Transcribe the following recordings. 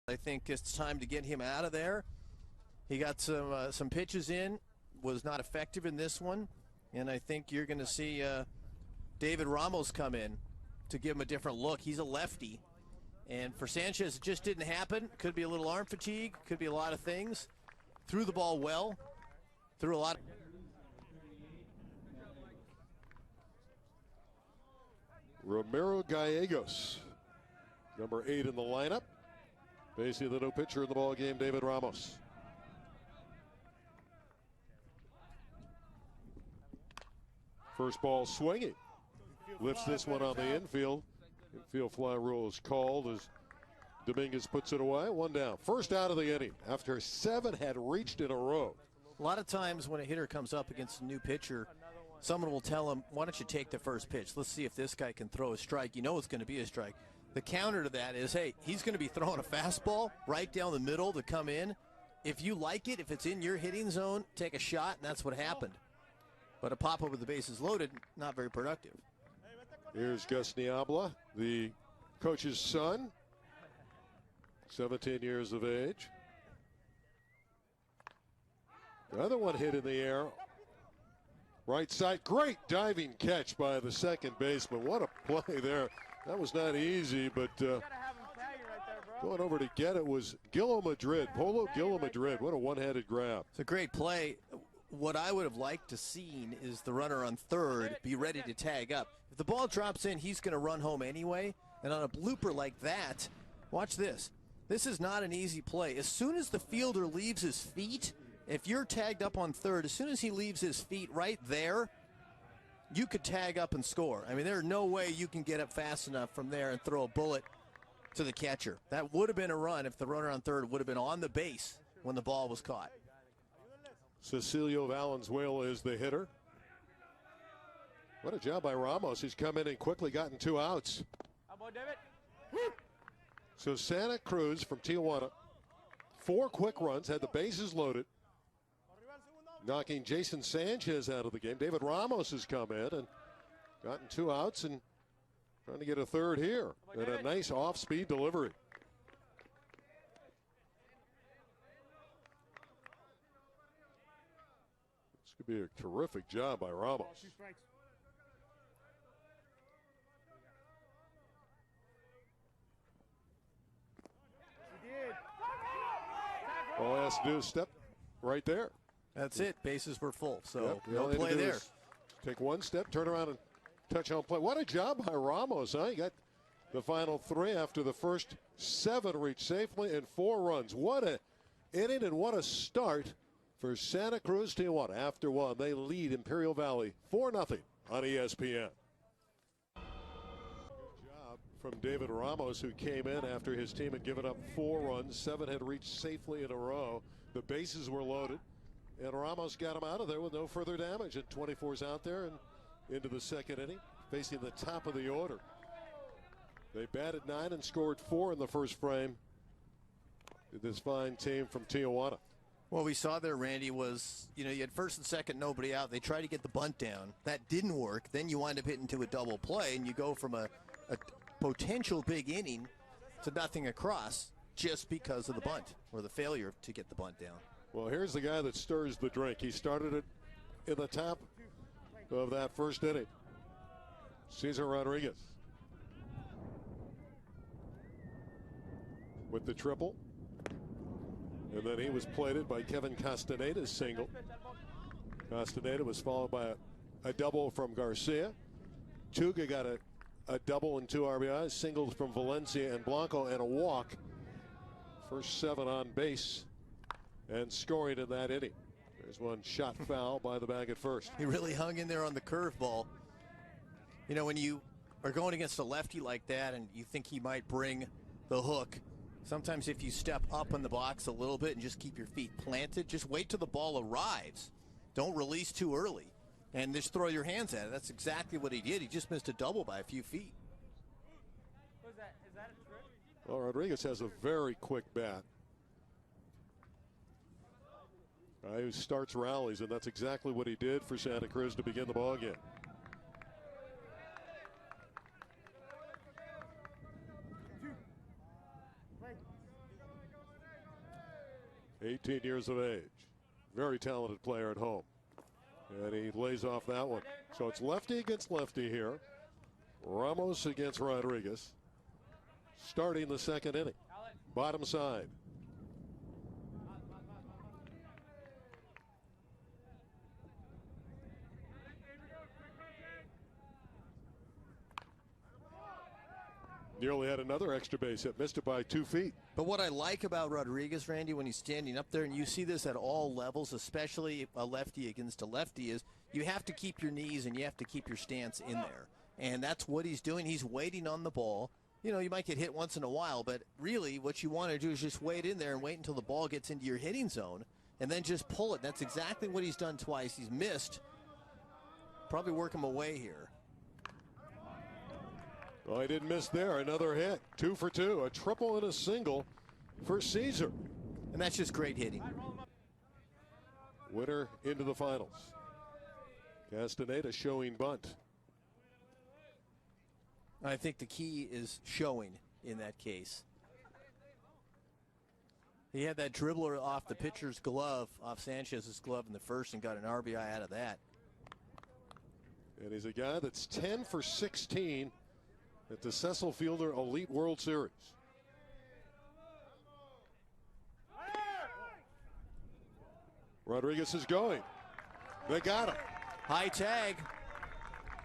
I think it's time to get him out of there. He got some pitches in, was not effective in this one, and I think you're going to see David Ramos come in to give him a different look. He's a lefty, and for Sanchez, it just didn't happen. Could be a little arm fatigue, could be a lot of things. Threw the ball well, threw a lot. Ramiro Gallegos, number 8 in the lineup. Facing the new pitcher in the ball game, David Ramos. First ball swinging. Lifts this one on the infield. Infield fly rule is called as Dominguez puts it away. 1 down. First out of the inning after 7 had reached in a row. A lot of times when a hitter comes up against a new pitcher, someone will tell him, why don't you take the first pitch? Let's see if this guy can throw a strike. You know it's going to be a strike. The counter to that is, hey, he's going to be throwing a fastball right down the middle to come in. If you like it, if it's in your hitting zone, take a shot, and that's what happened. But a pop-up with the bases loaded, not very productive. Here's Gus Niabla, the coach's son, 17 years of age. The other one hit in the air. Right side, great diving catch by the second baseman. What a play there. That was not easy, but going over to get it was Polo Gilo Madrid. What a one-handed grab. It's a great play. What I would have liked to seen is the runner on third be ready to tag up. If the ball drops in, he's going to run home anyway. And on a blooper like that, watch this. This is not an easy play. As soon as the fielder leaves his feet, if you're tagged up on third, as soon as he leaves his feet right there, you could tag up and score. I mean, there's no way you can get up fast enough from there and throw a bullet to the catcher. That would have been a run if the runner on third would have been on the base when the ball was caught. Cecilio Valenzuela is the hitter. What a job by Ramos. He's come in and quickly gotten 2 outs. So Santa Cruz from Tijuana, 4 quick runs, had the bases loaded, knocking Jason Sanchez out of the game. David Ramos has come in and gotten 2 outs and trying to get a third here. And a nice off-speed delivery. This could be a terrific job by Ramos. All he has to do is step right there. That's it. Bases were full, so yep, no play there. Take 1 step, turn around, and touch on play. What a job by Ramos, huh? He got the final 3 after the first 7 reached safely and 4 runs. What a inning and what a start for Santa Cruz Tijuana. After 1, they lead Imperial Valley 4-0 on ESPN. From David Ramos, who came in after his team had given up 4 runs. 7 had reached safely in a row. The bases were loaded, and Ramos got him out of there with no further damage. And 24's out there and into the second inning, facing the top of the order. They batted 9 and scored 4 in the first frame. This fine team from Tijuana. What we saw there, Randy, was, you had first and second, nobody out. They tried to get the bunt down. That didn't work. Then you wind up hitting to a double play, and you go from a potential big inning to nothing across just because of the bunt or the failure to get the bunt down. Well, here's the guy that stirs the drink. He started it in the top of that first inning. Cesar Rodriguez with the triple. And then he was plated by Kevin Castaneda's single. Castaneda was followed by a double from Garcia. Tuga got a double and 2 RBIs, singles from Valencia and Blanco, and a walk. First 7 on base and scoring in that inning. There's one shot foul by the bag at first. He really hung in there on the curveball. When you are going against a lefty like that and you think he might bring the hook, sometimes if you step up in the box a little bit and just keep your feet planted, just wait till the ball arrives. Don't release too early. And just throw your hands at it. That's exactly what he did. He just missed a double by a few feet. Is that a trick? Well, Rodriguez has a very quick bat. Guy who starts rallies, and that's exactly what he did for Santa Cruz to begin the ball game. 18 years of age. Very talented player at home. And he lays off that one. So it's lefty against lefty here. Ramos against Rodriguez. Starting the second inning. Bottom side. Nearly had another extra base hit. Missed it by 2 feet. But what I like about Rodriguez, Randy, when he's standing up there, and you see this at all levels, especially a lefty against a lefty, is you have to keep your knees and you have to keep your stance in there. And that's what he's doing. He's waiting on the ball. You know, you might get hit once in a while, but really what you want to do is just wait in there and wait until the ball gets into your hitting zone and then just pull it. That's exactly what he's done twice. He's missed. Probably work him away here. Well, he didn't miss there. Another hit. 2 for 2. A triple and a single for Cecil. And that's just great hitting. Winner into the finals. Castaneda showing bunt. I think the key is showing in that case. He had that dribbler off the pitcher's glove, off Sanchez's glove in the first, and got an RBI out of that. And he's a guy that's 10 for 16 at the Cecil Fielder Elite World Series. Rodriguez is going. They got him. High tag.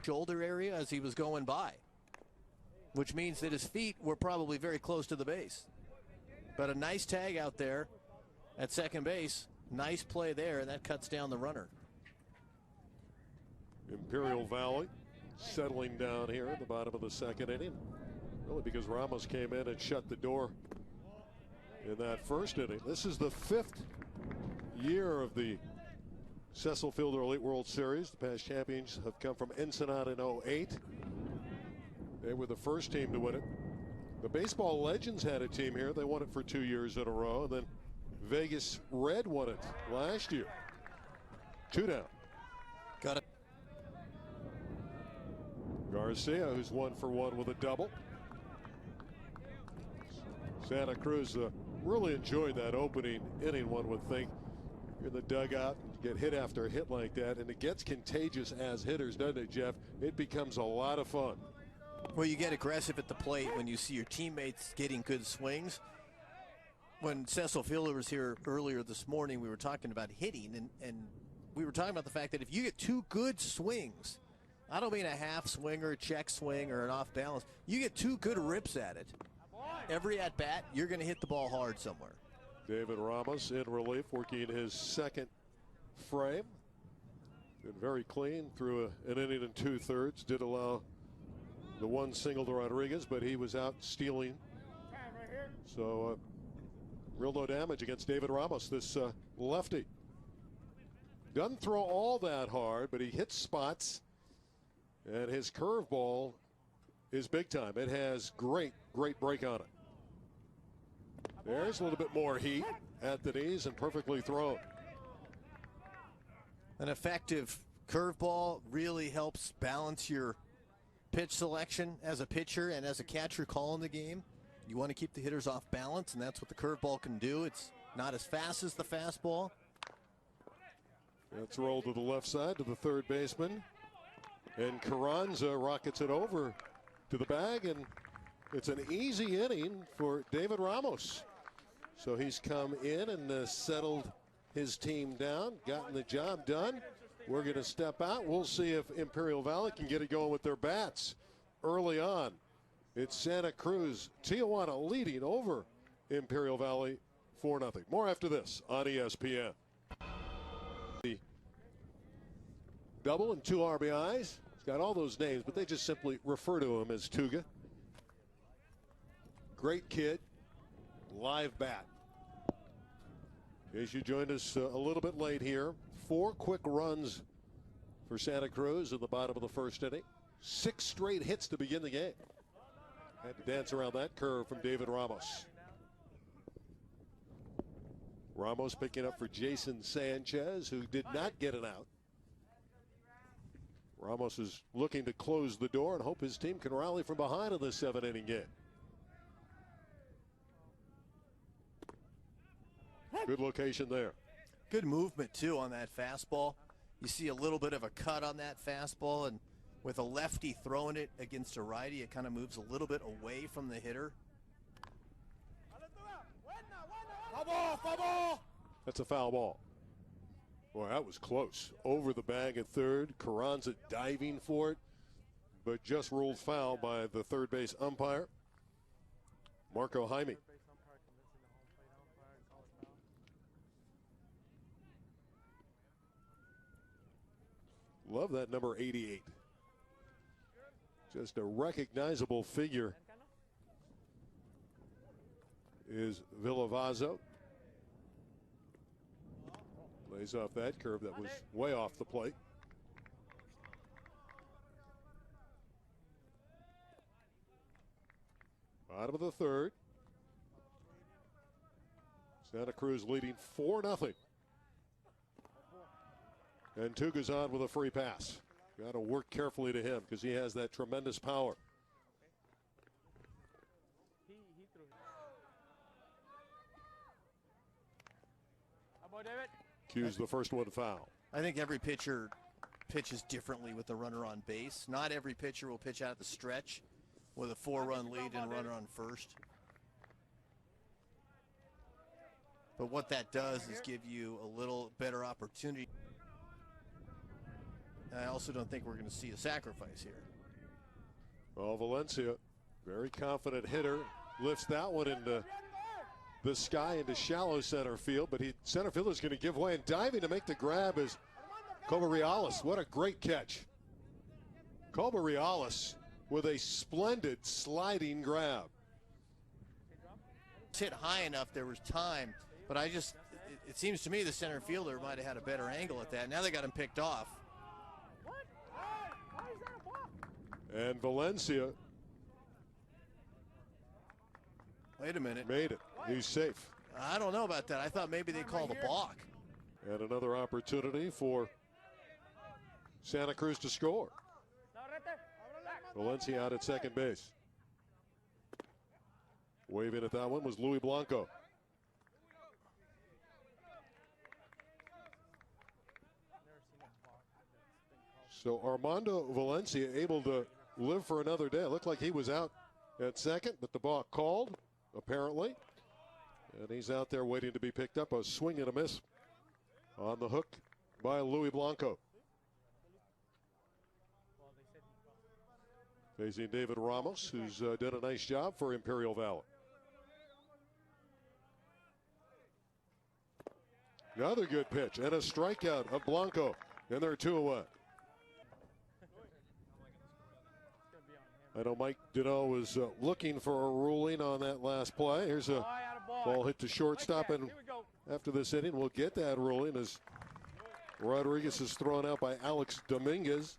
Shoulder area as he was going by, which means that his feet were probably very close to the base. But a nice tag out there at second base. Nice play there, and that cuts down the runner. Imperial Valley settling down here at the bottom of the second inning. Really because Ramos came in and shut the door in that first inning. This is the 5th year of the Cecil Fielder Elite World Series. The past champions have come from Ensenada in 08. They were the first team to win it. The Baseball Legends had a team here. They won it for 2 years in a row. And then Vegas Red won it last year. 2 down. Got it. Garcia, who's 1 for 1 with a double. Santa Cruz really enjoyed that opening inning, one would think. You're in the dugout, get hit after a hit like that, and it gets contagious as hitters, doesn't it, Jeff? It becomes a lot of fun. Well, you get aggressive at the plate when you see your teammates getting good swings. When Cecil Fielder was here earlier this morning, we were talking about hitting, and we were talking about the fact that if you get 2 good swings, I don't mean a half swing or a check swing or an off balance, you get 2 good rips at it. Every at bat, you're going to hit the ball hard somewhere. David Ramos in relief, working his second frame. Been very clean through an inning and 2/3. Did allow the 1 single to Rodriguez, but he was out stealing. So real no damage against David Ramos, this lefty. Doesn't throw all that hard, but he hits spots. And his curveball is big time. It has great break on it. There's a little bit more heat at the knees and perfectly thrown. An effective curveball really helps balance your pitch selection as a pitcher and as a catcher calling the game. You want to keep the hitters off balance, and that's what the curveball can do. It's not as fast as the fastball. It's rolled to the left side to the third baseman. And Carranza rockets it over to the bag, and it's an easy inning for David Ramos. So he's come in and settled his team down, gotten the job done. We're going to step out. We'll see if Imperial Valley can get it going with their bats early on. It's Santa Cruz, Tijuana leading over Imperial Valley 4-0. More after this on ESPN. The double and 2 RBIs. He's got all those names, but they just simply refer to him as Tuga. Great kid, live bat. In case you joined us a little bit late here, 4 quick runs for Santa Cruz in the bottom of the first inning. 6 straight hits to begin the game. Had to dance around that curve from David Ramos. Ramos picking up for Jason Sanchez, who did not get an out. Ramos is looking to close the door and hope his team can rally from behind in this 7-inning game. Good location there. Good movement, too, on that fastball. You see a little bit of a cut on that fastball, and with a lefty throwing it against a righty, it kind of moves a little bit away from the hitter. That's a foul ball. Boy, that was close. Over the bag at third. Carranza diving for it, but just ruled foul by the third base umpire, Marco Jaime. Love that number 88. Just a recognizable figure is Villavazzo. Lays off that curve that was way off the plate. Bottom of the third. Santa Cruz leading 4-0. And Tuga's on with a free pass. Got to work carefully to him because he has that tremendous power. Cues the first one foul. I think every pitcher pitches differently with the runner on base. Not every pitcher will pitch out at the stretch with a 4-run lead and runner on first. But what that does is give you a little better opportunity. And I also don't think we're going to see a sacrifice here. Well, Valencia, very confident hitter, lifts that one into the sky into shallow center field, but center fielder's going to give way, and diving to make the grab is Covarrubias. What a great catch. Covarrubias with a splendid sliding grab. It's hit high enough, there was time, but it seems to me the center fielder might have had a better angle at that. Now they got him picked off. And Valencia. Wait a minute. Made it. He's safe. I don't know about that. I thought maybe they called a balk. And another opportunity for Santa Cruz to score. Valencia out at second base. Waving at that one was Luis Blanco. So Armando Valencia able to live for another day. It looked like he was out at second, but the ball called, apparently. And he's out there waiting to be picked up. A swing and a miss on the hook by Luis Blanco. Facing David Ramos, who's done a nice job for Imperial Valley. Another good pitch and a strikeout of Blanco. And they're 2-1. I know Mike Deneau was looking for a ruling on that last play. Here's a ball hit to shortstop, and after this inning, we'll get that ruling as Rodriguez is thrown out by Alex Dominguez.